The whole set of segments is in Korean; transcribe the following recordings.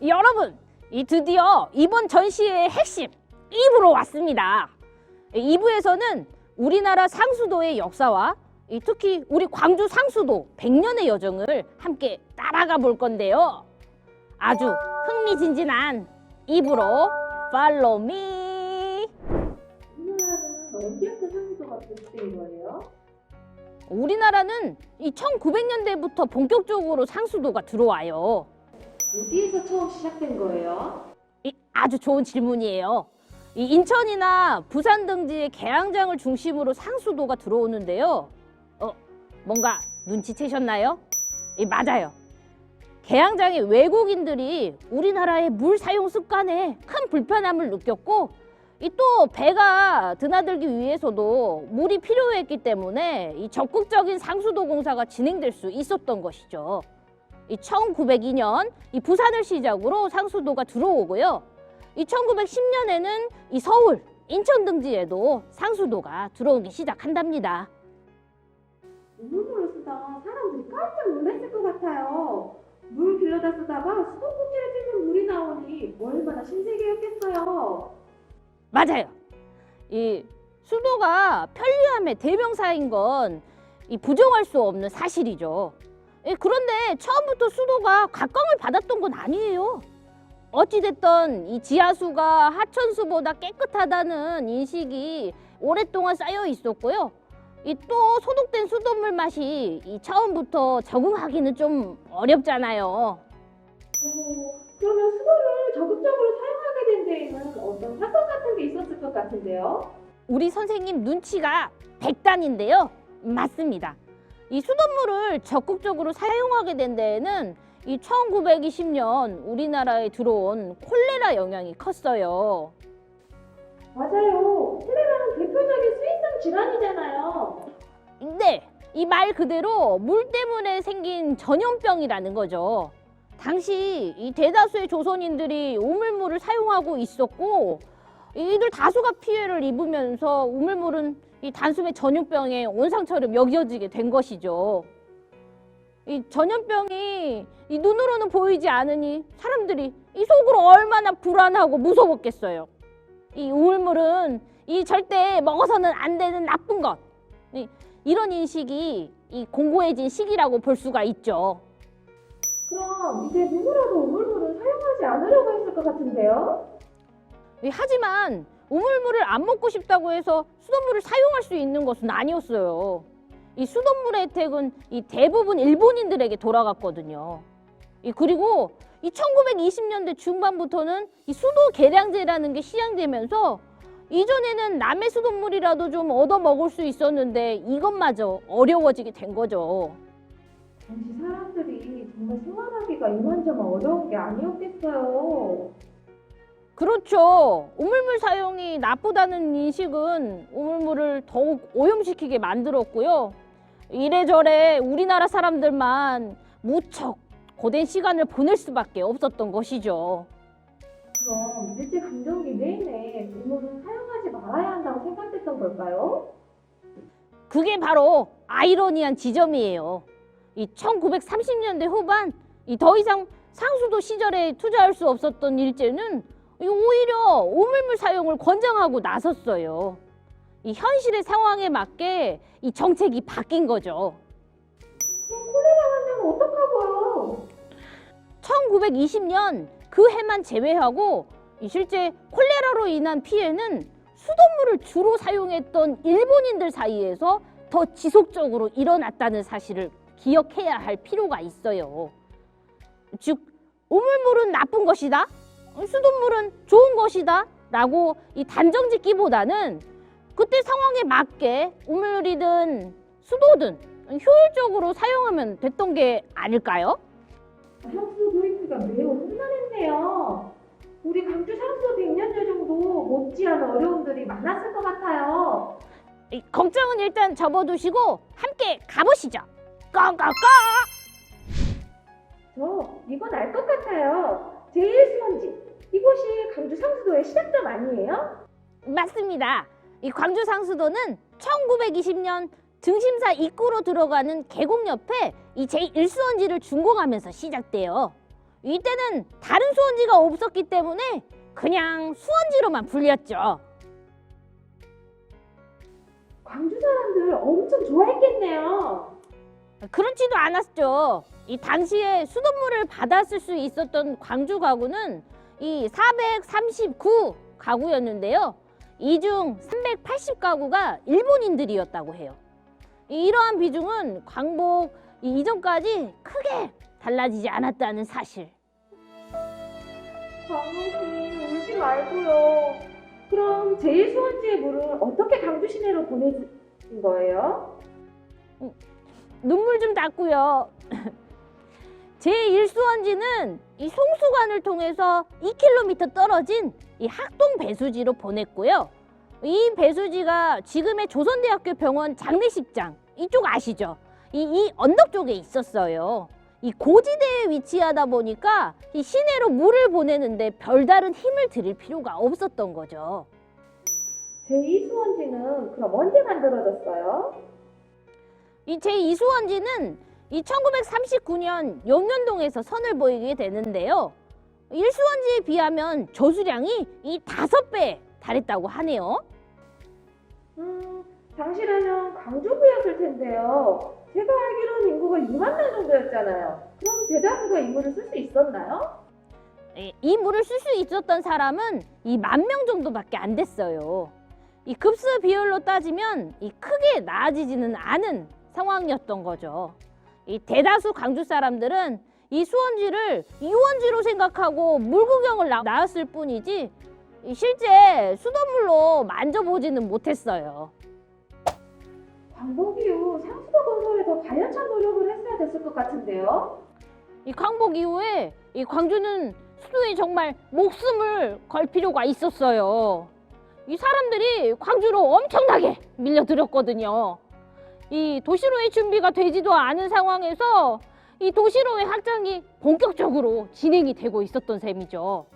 여러분, 드디어 이번 전시회의 핵심 2부로 왔습니다. 2부에서는 우리나라 상수도의 역사와 특히 우리 광주 상수도 100년의 여정을 함께 따라가 볼 건데요. 아주 흥미진진한 2부로 팔로우 미. 우리나라는 언제부터 상수도가 도입된 거예요? 우리나라는 1900년대부터 본격적으로 상수도가 들어와요. 어디에서 처음 시작된 거예요? 아주 좋은 질문이에요. 인천이나 부산 등지의 계양장을 중심으로 상수도가 들어오는데요. 뭔가 눈치채셨나요? 맞아요. 계양장의 외국인들이 우리나라의 물 사용 습관에 큰 불편함을 느꼈고 또 배가 드나들기 위해서도 물이 필요했기 때문에 적극적인 상수도 공사가 진행될 수 있었던 것이죠. 1902년 부산을 시작으로 상수도가 들어오고요. 1910년에는 서울, 인천 등지에도 상수도가 들어오기 시작한답니다. 우물물을 쓰다 사람들이 깜짝 놀랐을 것 같아요. 물 길러다 쓰다가 수도꼭지를 찌면 물이 나오니 얼마나 신세계였겠어요. 맞아요. 수도가 편리함의 대명사인 건 부정할 수 없는 사실이죠. 그런데 처음부터 수도가 각광을 받았던 건 아니에요. 어찌됐든 지하수가 하천수보다 깨끗하다는 인식이 오랫동안 쌓여 있었고요. 또 소독된 수돗물 맛이 처음부터 적응하기는 좀 어렵잖아요. 그러면 수도를 적극적으로 사용하게 된 데에는 어떤 사건 같은 게 있었을 것 같은데요? 우리 선생님 눈치가 백단인데요. 맞습니다. 수돗물을 적극적으로 사용하게 된 데에는 1920년 우리나라에 들어온 콜레라 영향이 컸어요. 맞아요. 콜레라는 대표적인 수의성 질환이잖아요. 네, 이 말 그대로 물 때문에 생긴 전염병이라는 거죠. 당시 대다수의 조선인들이 우물물을 사용하고 있었고 이들 다수가 피해를 입으면서 우물물은 단숨에 전염병의 온상처럼 여겨지게 된 것이죠. 전염병이 눈으로는 보이지 않으니 사람들이 속으로 얼마나 불안하고 무서웠겠어요. 우물물은 절대 먹어서는 안 되는 나쁜 것. 이런 인식이 공고해진 시기라고 볼 수가 있죠. 그럼 이제 누구라도 우물물을 사용하지 않으려고 했을 것 같은데요? 하지만 우물물을 안 먹고 싶다고 해서 수돗물을 사용할 수 있는 것은 아니었어요. 수돗물의 혜택은 대부분 일본인들에게 돌아갔거든요. 그리고 1920년대 중반부터는 수도 계량제라는 게 시행되면서 이전에는 남의 수돗물이라도 좀 얻어 먹을 수 있었는데 이것마저 어려워지게 된 거죠. 당시 사람들이 정말 생활하기가 이만저만 어려운 게 아니었겠어요. 그렇죠. 우물물 사용이 나쁘다는 인식은 우물물을 더욱 오염시키게 만들었고요. 이래저래 우리나라 사람들만 무척 고된 시간을 보낼 수밖에 없었던 것이죠. 그럼 일제강점기 내내 우물은 사용하지 말아야 한다고 생각했던 걸까요? 그게 바로 아이러니한 지점이에요. 1930년대 후반 더 이상 상수도 시절에 투자할 수 없었던 일제는 오히려 우물물 사용을 권장하고 나섰어요. 현실의 상황에 맞게 정책이 바뀐 거죠. 그럼 콜레라 환자는 어떡하고요? 1920년 그 해만 제외하고 실제 콜레라로 인한 피해는 수돗물을 주로 사용했던 일본인들 사이에서 더 지속적으로 일어났다는 사실을 기억해야 할 필요가 있어요. 즉, 우물물은 나쁜 것이다, 수돗물은 좋은 것이다 라고 단정짓기보다는 그때 상황에 맞게 우물이든 수도든 효율적으로 사용하면 됐던 게 아닐까요? 상수도 도입비가 매우 험난했네요. 우리 광주 상수도 100년여 정도 못지않은 어려움들이 많았을 것 같아요. 걱정은 일단 접어두시고 함께 가보시죠. 고고고! 저 이건 알 것 같아요. 제1수원지. 이곳이 광주 상수도의 시작점 아니에요? 맞습니다. 광주 상수도는 1920년 등심사 입구로 들어가는 계곡 옆에 제1수원지를 준공하면서 시작돼요. 이때는 다른 수원지가 없었기 때문에 그냥 수원지로만 불렸죠. 광주 사람들 엄청 좋아했겠네요. 그렇지도 않았죠. 이 당시에 수돗물을 받았을 수 있었던 광주 가구는 이 439 가구였는데요. 이 중 380가구가 일본인들이었다고 해요. 이러한 비중은 광복 이전까지 크게 달라지지 않았다는 사실. 광우씨 울지 말고요. 그럼 제1수원지의 물은 어떻게 광주 시내로 보내진 거예요? 눈물 좀 닦고요. 제1수원지는 이 송수관을 통해서 2km 떨어진 이 학동 배수지로 보냈고요. 이 배수지가 지금의 조선대학교 병원 장례식장 이쪽 아시죠? 이 언덕 쪽에 있었어요. 이 고지대에 위치하다 보니까 이 시내로 물을 보내는데 별다른 힘을 들일 필요가 없었던 거죠. 제2수원지는 그럼 언제 만들어졌어요? 이 제2수원지는 이 1939년 용현동에서 선을 보이게 되는데요. 1수원지에 비하면 저수량이 이 5배 달했다고 하네요. 당시라면 광주구였을 텐데요. 제가 알기로는 인구가 2만 명 정도였잖아요. 그럼 대다수가 이 물을 쓸 수 있었나요? 이 물을 쓸 수 있었던 사람은 이 10,000명 정도밖에 안 됐어요. 이 급수 비율로 따지면 이 크게 나아지지는 않은 상황이었던 거죠. 이 대다수 광주 사람들은 이 수원지를 유원지로 생각하고 물 구경을 나왔을 뿐이지 실제 수돗물로 만져보지는 못했어요. 광복 이후 상수도 건설에 더 가열찬 노력을 했어야 됐을 것 같은데요. 이 광복 이후에 이 광주는 수도에 정말 목숨을 걸 필요가 있었어요. 이 사람들이 광주로 엄청나게 밀려들었거든요. 이 도시로의 준비가 되지도 않은 상황에서 이 도시로의 확장이 본격적으로 진행이 되고 있었던 셈이죠.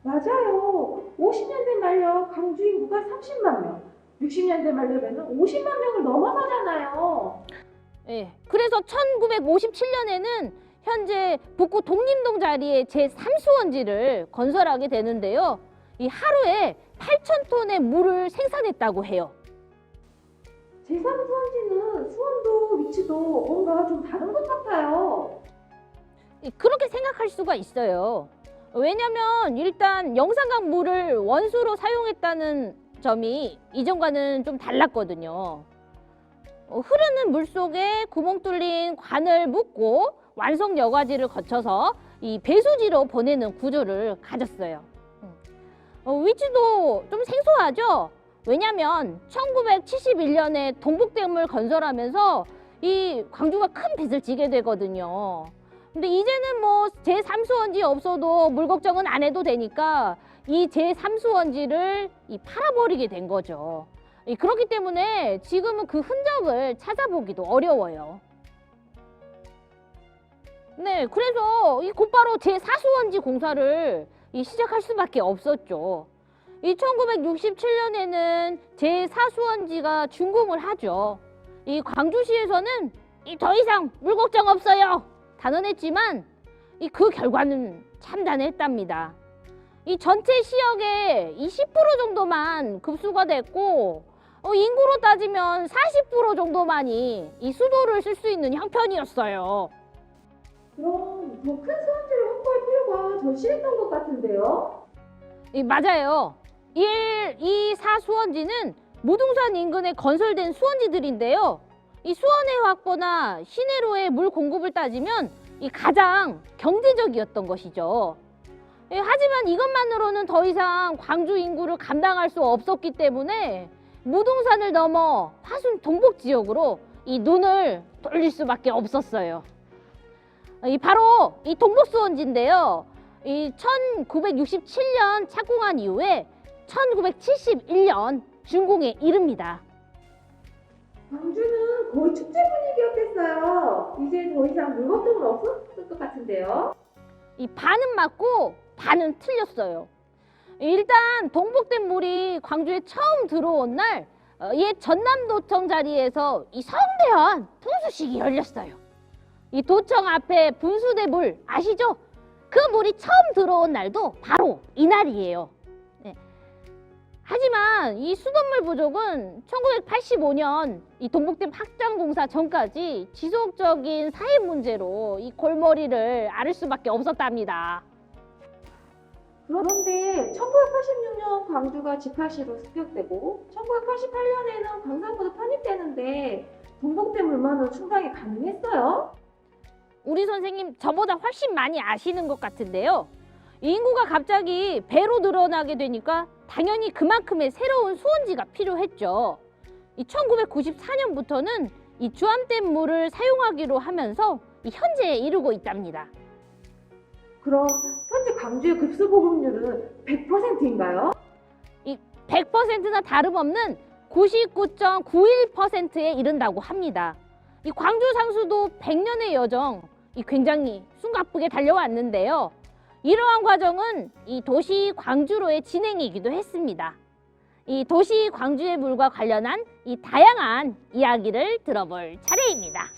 맞아요. 50년대 말려 광주 인구가 30만 명, 60년대 말려면 50만 명을 넘어서잖아요. 예, 그래서 1957년에는 현재 북구 독림동 자리에 제3수원지를 건설하게 되는데요. 이 하루에 8,000톤의 물을 생산했다고 해요. 제3수원지는 수원도 위치도 뭔가 좀 다른 것 같아요. 그렇게 생각할 수가 있어요. 왜냐면 일단 영산강 물을 원수로 사용했다는 점이 이전과는 좀 달랐거든요. 흐르는 물 속에 구멍 뚫린 관을 묻고 완성 여과지를 거쳐서 이 배수지로 보내는 구조를 가졌어요. 위치도 좀 생소하죠? 왜냐면 1971년에 동북댐을 건설하면서 이 광주가 큰 빚을 지게 되거든요. 근데 이제는 뭐 제3수원지 없어도 물 걱정은 안 해도 되니까 이 제3수원지를 팔아버리게 된 거죠. 그렇기 때문에 지금은 그 흔적을 찾아보기도 어려워요. 네, 그래서 곧바로 제4수원지 공사를 시작할 수밖에 없었죠. 1967년에는 제4수원지가 준공을 하죠. 이 광주시에서는 더 이상 물 걱정 없어요 단언했지만 그 결과는 참담했답니다. 이 전체 시역의 10% 정도만 급수가 됐고 인구로 따지면 40% 정도만이 이 수도를 쓸 수 있는 형편이었어요. 그럼 더 큰 수원지를 확보할 필요가 절실했던 것 같은데요? 맞아요. 1, 2, 4 수원지는 무등산 인근에 건설된 수원지들인데요. 이 수원의 확보나 시내로의 물 공급을 따지면 가장 경제적이었던 것이죠. 하지만 이것만으로는 더 이상 광주 인구를 감당할 수 없었기 때문에 무등산을 넘어 화순 동북 지역으로 눈을 돌릴 수밖에 없었어요. 바로 이 동북수원지인데요. 1967년 착공한 이후에 1971년 준공에 이릅니다. 광주는 거의 축제 분위기였겠어요. 이제 더 이상 물 걱정은 없었을 것 같은데요. 반은 맞고 반은 틀렸어요. 일단 동북댐 물이 광주에 처음 들어온 날 옛 전남도청 자리에서 성대한 분수식이 열렸어요. 이 도청 앞에 분수대 물 아시죠? 그 물이 처음 들어온 날도 바로 이날이에요. 네. 하지만 이 수돗물 부족은 1985년 이 동북댐 확장 공사 전까지 지속적인 사회 문제로 이 골머리를 앓을 수밖에 없었답니다. 그런데 1986년 광주가 집화시로 습격되고 1988년에는 광산구도 편입되는데 동북댐 물만으로 충당이 가능했어요? 우리 선생님 저보다 훨씬 많이 아시는 것 같은데요. 인구가 갑자기 배로 늘어나게 되니까 당연히 그만큼의 새로운 수원지가 필요했죠. 이 1994년부터는 이 주암댐 물을 사용하기로 하면서 이 현재에 이르고 있답니다. 그럼 현재 광주의 급수 보급률은 100%인가요? 100%나 다름없는 99.91%에 이른다고 합니다. 이 광주 상수도 100년의 여정 굉장히 숨가쁘게 달려왔는데요. 이러한 과정은 이 도시 광주로의 진행이기도 했습니다. 이 도시 광주의 물과 관련한 이 다양한 이야기를 들어볼 차례입니다.